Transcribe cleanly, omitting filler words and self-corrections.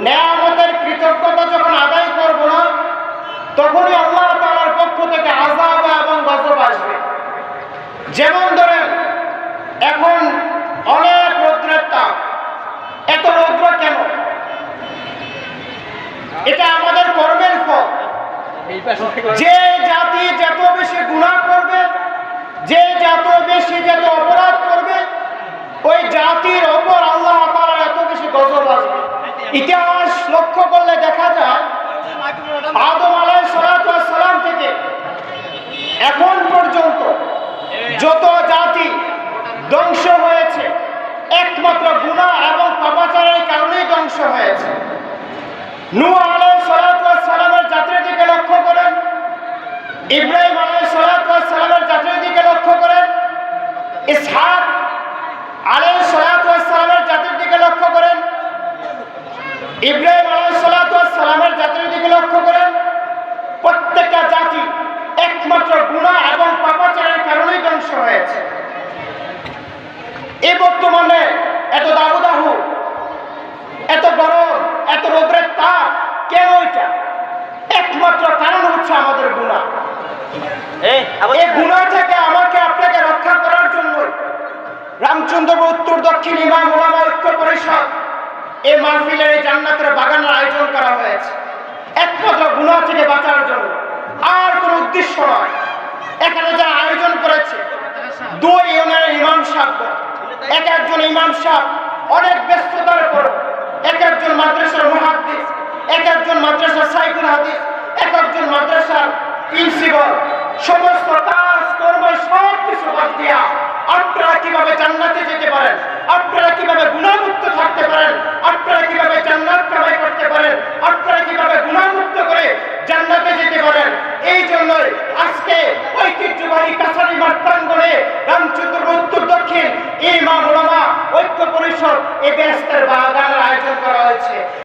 নেয়ামতের কৃতজ্ঞতা যখন আদায় করব না, তখনই আল্লাহ তাআলার পক্ষ থেকে আযাব এবং গজব আসবে। যেমন ধরেন, এখন অনেক রৌদ্রের তাপ। এত রৌদ্র কেন? এটা আমাদের কর্মের ফল। যে জাতি যত বেশি গুনাহ করবে, যে যত বেশি যত অপরাধ করবে, ওই জাতির ওপর আল্লাহ তাআলার এত বেশি গজব আসবে। ইতিহাস লক্ষ্য করলে দেখা যায়, আদম আলাইহিস সালাম থেকে এখন পর্যন্ত যত জাতি ধ্বংস হয়েছে, একমাত্র গুনাহ এবং পাপাচারের কারণেই ধ্বংস হয়েছে। নূহ আলাইহিস সালামের জাতির দিকে লক্ষ্য করেন, ইব্রাহিম আলাইহিস সালামের জাতির দিকে লক্ষ্য করেন, ইসহাক আলাইহিস সালামের জাতির দিকে লক্ষ্য করেন, ইব্রাহিম আলাইহিস সালামের জাতির দিকে লক্ষ্য করেন। প্রত্যেকটা জাতি একমাত্র গুনাহ এবং পাপাচারের কারণেই ধ্বংস হয়েছে। এই বর্তমানে এত দাবদাহ, এত গরম, এত রোদের তাপ কেন? এটা একমাত্র কারণ হচ্ছে আমাদের গুনাহ। এই গুনাহ থেকে আমাকে আপনাকে রক্ষা করার জন্য রামচন্দ্রপুর উত্তর দক্ষিণ ইমাম ওলামা ঐক্য পরিষদ এই মাহফিলের এই জান্নাতের বাগানের আয়োজন করা হয়েছে একমাত্র গুনাহ থেকে বাঁচার জন্য, আর কোনো উদ্দেশ্য নয়। এখানে যারা আয়োজন করেছে, দুই ইউনিয়নের ইমাম সাহেব, এক একজন ইমাম সাহেব অনেক ব্যস্ততার পর, এক একজন মাদ্রাসার মুহাদ্দিস, এক একজন মাদ্রাসার সাইকুল হাদিস, এক একজন মাদ্রাসার প্রিন্সিপাল, সমস্ত কাজ কর্ম সব কিছু বাদ দিয়া আপনারা কিভাবে জান্নাতে যেতে পারেন, আপনারা কিভাবে গুনাহমুক্ত থাকতে পারেন, আপনারা কিভাবে জান্নাত কামাই করতে পারেন, আপনারা কিভাবে গুনাহমুক্ত করে জান্নাতে যেতে পারেন, এই জন্যই আজকে ঐতিহ্যবাহী কাছারি মাঠ প্রাঙ্গণে রামচন্দ্রপুর উত্তর দক্ষিণ ইমাম ওলামা ঐক্য পরিষদ এই বেহেশতের বাগানের আয়োজন করা হয়েছে।